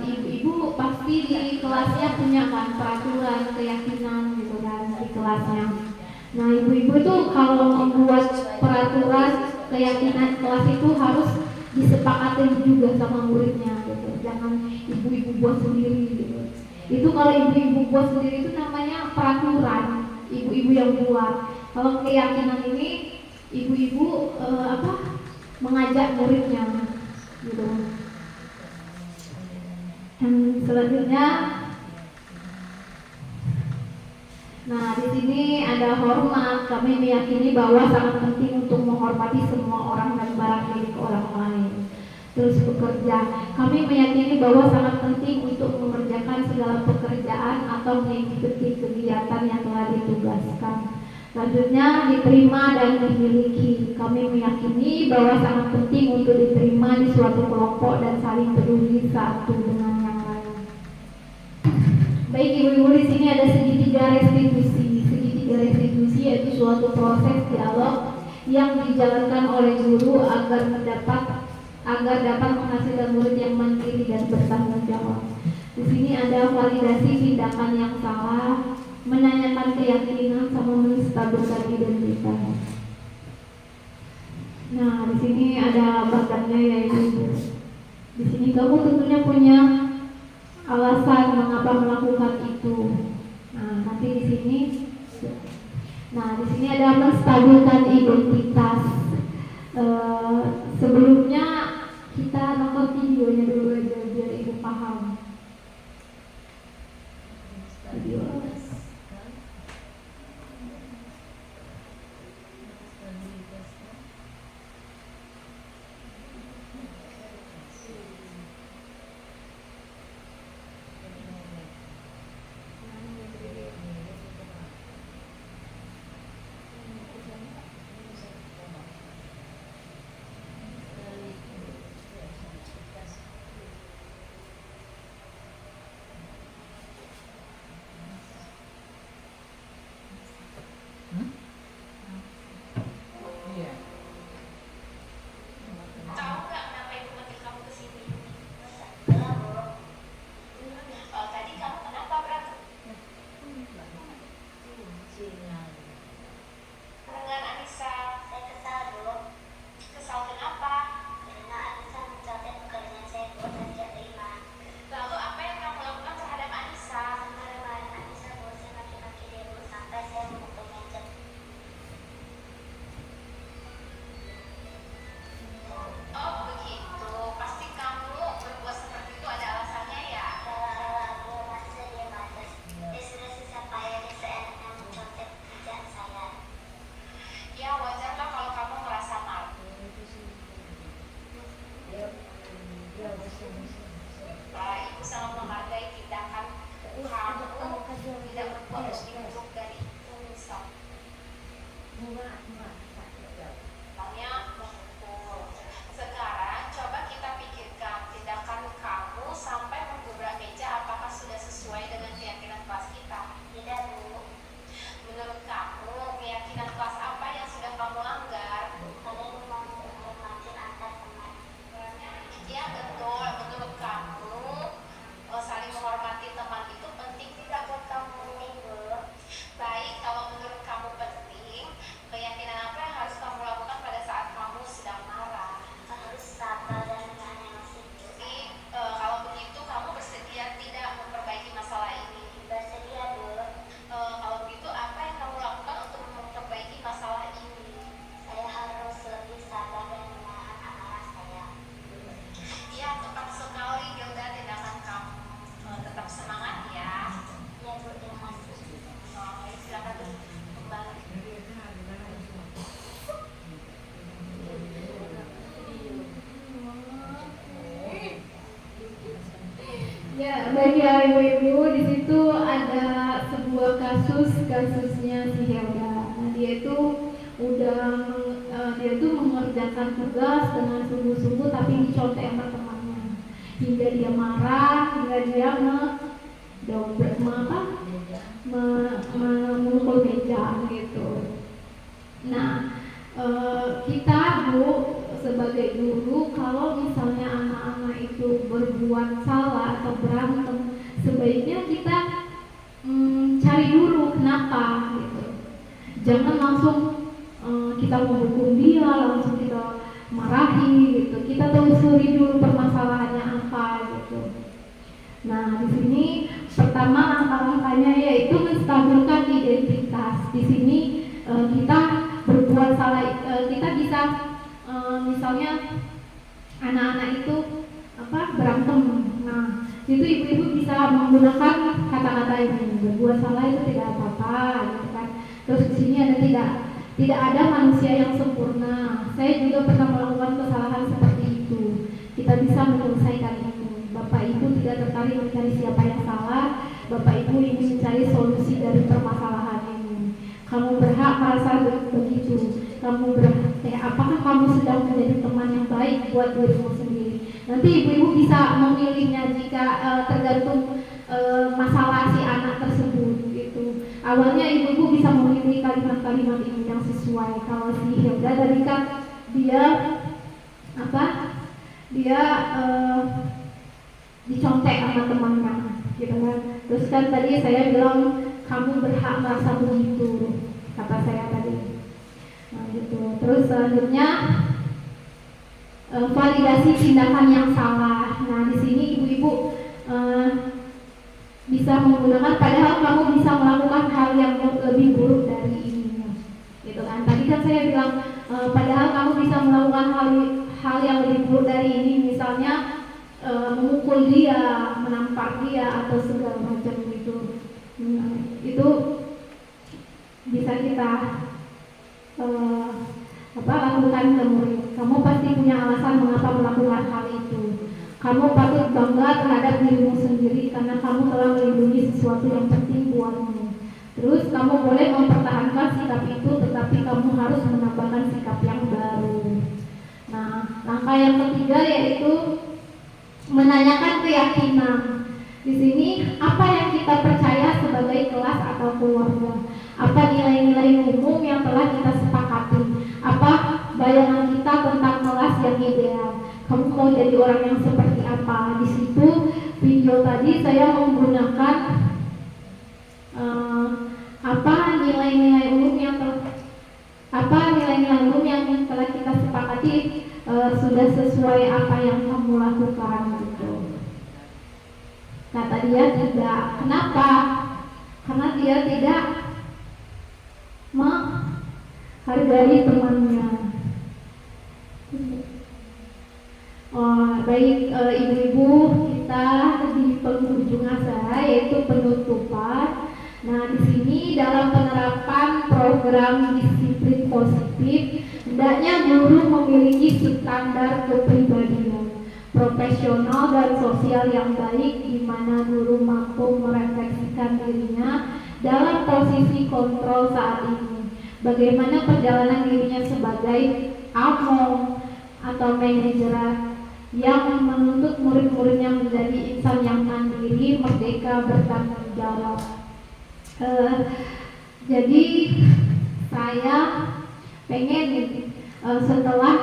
Speaker 4: ibu-ibu pasti di kelasnya punya kan peraturan keyakinan gitu kan di kelasnya. Nah, ibu-ibu tuh kalau membuat peraturan keyakinan kelas itu harus disepakati juga sama muridnya gitu. Jangan ibu-ibu buat sendiri gitu. Itu kalau ibu-ibu buat sendiri itu namanya peraturan. Ibu-ibu yang buat. Kalau keyakinan ini ibu-ibu mengajak muridnya gitu. Dan selanjutnya, nah di sini ada hormat. Kami meyakini bahwa sangat penting untuk menghormati semua orang dan barang milik orang lain. Terus bekerja, kami meyakini bahwa sangat penting untuk mengerjakan segala pekerjaan atau mengikuti kegiatan yang telah ditugaskan. Selanjutnya, diterima dan dimiliki. Kami meyakini bahwa sangat penting untuk diterima di suatu kelompok dan saling peduli satu dengan yang lain. Baik ibu-ibu, di sini ada segitiga restitusi. Segitiga restitusi yaitu suatu proses dialog yang dijalankan oleh guru agar dapat menghasilkan murid yang mandiri dan bertanggung jawab. Di sini ada validasi tindakan yang salah, menanyakan keyakinan, sama menstabilkan identitas. Nah, di sini ada bahannya yaitu di sini kamu tentunya punya alasan mengapa melakukan itu. Nah, nanti di sini ada menstabilkan identitas. Sebelumnya kita nonton videonya dulu aja biar ibu paham. Video. Ya, bagi ibu-ibu di situ ada sebuah kasusnya si Helda. Nah, dia itu mengerjakan tugas dengan sungguh-sungguh tapi dicontek sama temannya. Hingga dia marah, hingga dia memukul meja gitu. Nah, kita sebagai guru, kalau misalnya anak-anak itu berbuat salah atau berantem, sebaiknya kita cari dulu kenapa gitu. Jangan langsung kita menghukum dia, langsung kita marahi gitu. Kita telusuri dulu permasalahannya apa gitu. Nah, di sini pertama langkah-langkahnya yaitu menstabilkan identitas. Di sini kita berbuat salah, kita bisa misalnya anak-anak itu berantem. Nah, itu ibu-ibu bisa menggunakan kata-kata ini, berbuat salah itu tidak apa-apa, gitu kan. Terus di sini tidak ada manusia yang sempurna. Saya juga pernah melakukan kesalahan seperti itu. Kita bisa menyelesaikan itu. Bapak Ibu tidak tertarik mencari siapa yang salah. Bapak Ibu ingin mencari solusi dari permasalahan ini. Kamu berhak merasa begitu. Kamu berhak, apakah kamu sedang menjadi teman yang baik buat dirimu sendiri? Nanti ibu-ibu bisa memilihnya jika tergantung masalah si anak tersebut gitu. Awalnya ibu-ibu bisa memilih kalimat-kalimat ini yang sesuai. Kalau si Hilda tadi kan dia dicontek sama temannya gitu kan. Terus kan tadi saya bilang kamu berhak merasa begitu, kata saya tadi. Nah, gitu. Terus selanjutnya validasi tindakan yang salah. Nah, di sini ibu-ibu bisa menggunakan padahal kamu bisa melakukan hal yang lebih buruk dari ini. Gitu kan. Tadi kan saya bilang padahal kamu bisa melakukan hal yang lebih buruk dari ini, misalnya memukul dia, menampar dia atau segala macam gitu. Itu bisa kita lakukan ke murid. Kamu pasti punya alasan mengapa melakukan hal itu. Kamu patut bangga terhadap dirimu sendiri karena kamu telah melindungi sesuatu yang penting buatmu. Terus kamu boleh mempertahankan sikap itu, tetapi kamu harus menambahkan sikap yang baru. Nah, langkah yang ketiga yaitu menanyakan keyakinan. Di sini apa yang kita percaya sebagai kelas atau keluarga? Apa nilai-nilai umum yang telah kita sepakati? Apa bayangan kita tentang kelas yang ideal? Kamu mau jadi orang yang seperti apa? Di situ video tadi saya menggunakan apa nilai-nilai umum yang telah kita sepakati sudah sesuai apa yang kamu lakukan gitu. Kata dia tidak. Kenapa? Karena dia tidak menghargai temannya. Baik ibu-ibu, kita di penghujung acara yaitu penutupan. Nah, di sini dalam penerapan program disiplin positif, hendaknya guru memiliki standar kepribadian profesional dan sosial yang baik, di mana guru mampu merefleksikan dirinya dalam posisi kontrol saat ini. Bagaimana perjalanan dirinya sebagai AMO atau manajer yang menuntut murid-muridnya menjadi insan yang mandiri, merdeka, bertanggung jawab. Jadi saya pengen setelah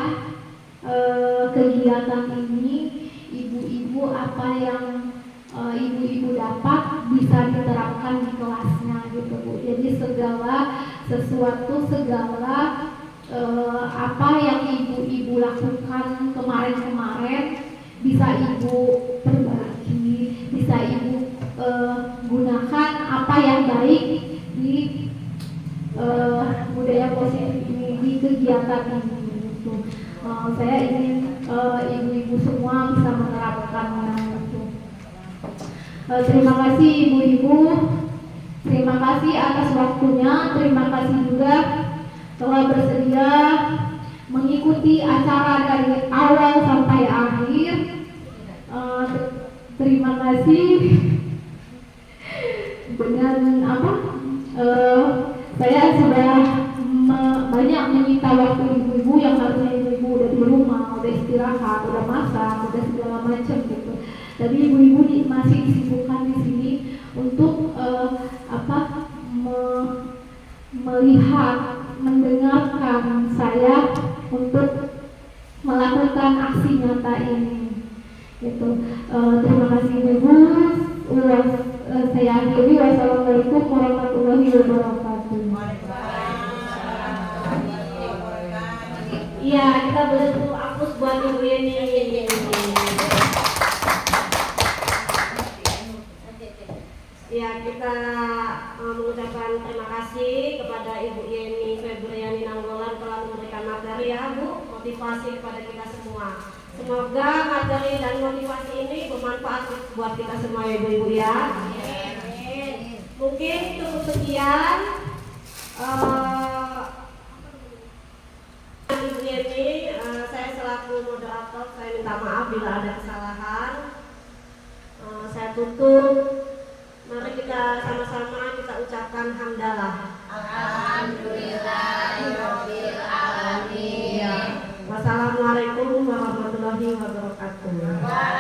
Speaker 4: kegiatan ini ibu-ibu apa yang ibu-ibu dapat bisa diterapkan di kelasnya gitu Bu. Jadi segala apa yang ibu-ibu lakukan kemarin-kemarin bisa ibu perbaiki, bisa ibu gunakan apa yang baik di budaya positif ini, di kegiatan ini gitu. Saya ingin ibu-ibu semua bisa menerapkannya gitu. Terima kasih ibu-ibu, terima kasih atas waktunya, terima kasih juga telah bersedia mengikuti acara dari awal sampai akhir. Terima kasih. Dengan saya sudah banyak menyita waktu ibu-ibu yang harusnya ibu-ibu udah di rumah, udah istirahat, udah masak, udah segala macam gitu. Tapi ibu-ibu masih disibukkan di sini untuk melihat, mendengarkan saya untuk melakukan aksi nyata ini. Gitu. Terima kasih ibu. Saya akhiri. Wassalamualaikum warahmatullahi wabarakatuh.
Speaker 1: Iya, kita boleh tuh hapus buat ibu ini. Ya, kita mengucapkan terima kasih kepada Ibu Yeni Febriani Nanggolan telah memberikan materi ya Bu, motivasi kepada kita semua. Semoga materi dan motivasi ini bermanfaat buat kita semua ya ibu-ibu ya. Mungkin cukup sekian. Ibu Yeni, saya selaku moderator, saya minta maaf bila ada kesalahan. Saya tutup. Mari kita sama-sama kita ucapkan hamdalah. Wassalamualaikum warahmatullahi wabarakatuh.